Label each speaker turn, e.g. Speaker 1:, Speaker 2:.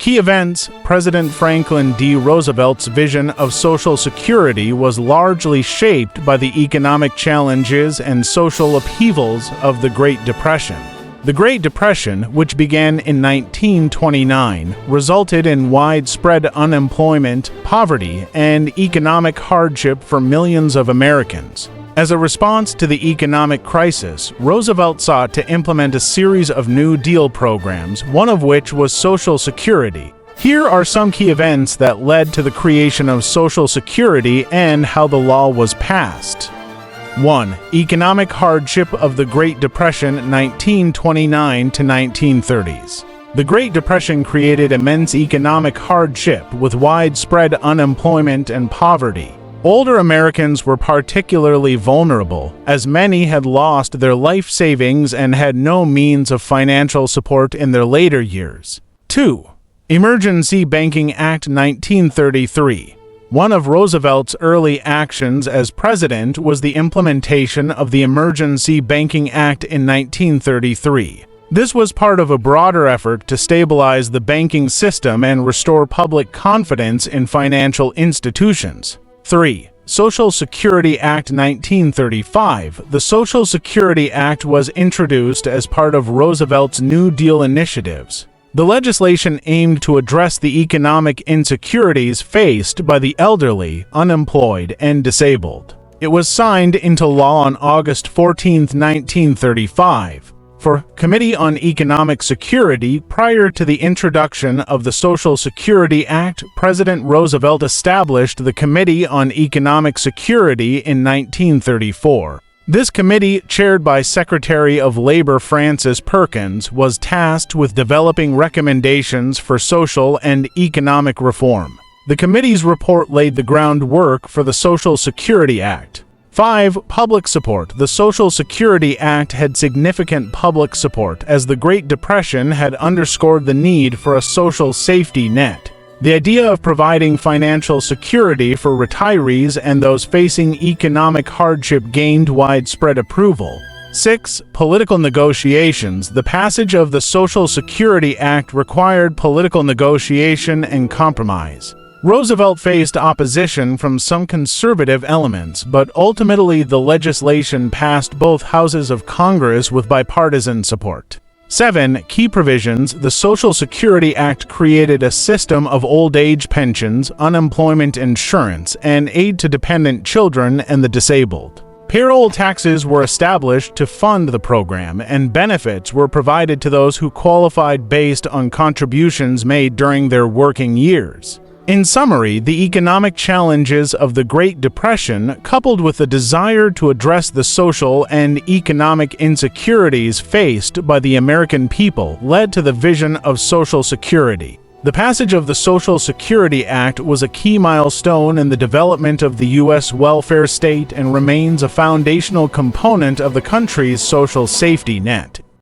Speaker 1: Key events: President Franklin D. Roosevelt's vision of Social Security was largely shaped by the economic challenges and social upheavals of the Great Depression. The Great Depression, which began in 1929, resulted in widespread unemployment, poverty, and economic hardship for millions of Americans. As a response to the economic crisis, Roosevelt sought to implement a series of New Deal programs, one of which was Social Security. Here are some key events that led to the creation of Social Security and how the law was passed. 1. Economic hardship of the Great Depression 1929 to 1930s. The Great Depression created immense economic hardship with widespread unemployment and poverty. Older Americans were particularly vulnerable, as many had lost their life savings and had no means of financial support in their later years. 2. Emergency Banking Act 1933. One of Roosevelt's early actions as president was the implementation of the Emergency Banking Act in 1933. This was part of a broader effort to stabilize the banking system and restore public confidence in financial institutions. 3. Social Security Act 1935. The Social Security Act was introduced as part of Roosevelt's New Deal initiatives. The legislation aimed to address the economic insecurities faced by the elderly, unemployed, and disabled. It was signed into law on August 14, 1935. For Committee on Economic Security, prior to the introduction of the Social Security Act, President Roosevelt established the Committee on Economic Security in 1934. This committee, chaired by Secretary of Labor Francis Perkins, was tasked with developing recommendations for social and economic reform. The committee's report laid the groundwork for the Social Security Act. 5. Public support. The Social Security Act had significant public support, as the Great Depression had underscored the need for a social safety net. The idea of providing financial security for retirees and those facing economic hardship gained widespread approval. 6. Political negotiations. The passage of the Social Security Act required political negotiation and compromise. Roosevelt faced opposition from some conservative elements, but ultimately the legislation passed both houses of Congress with bipartisan support. 7. Key provisions. The Social Security Act created a system of old age pensions, unemployment insurance, and aid to dependent children and the disabled. Payroll taxes were established to fund the program, and benefits were provided to those who qualified based on contributions made during their working years. In summary, the economic challenges of the Great Depression, coupled with the desire to address the social and economic insecurities faced by the American people, led to the vision of Social Security. The passage of the Social Security Act was a key milestone in the development of the U.S. welfare state and remains a foundational component of the country's social safety net.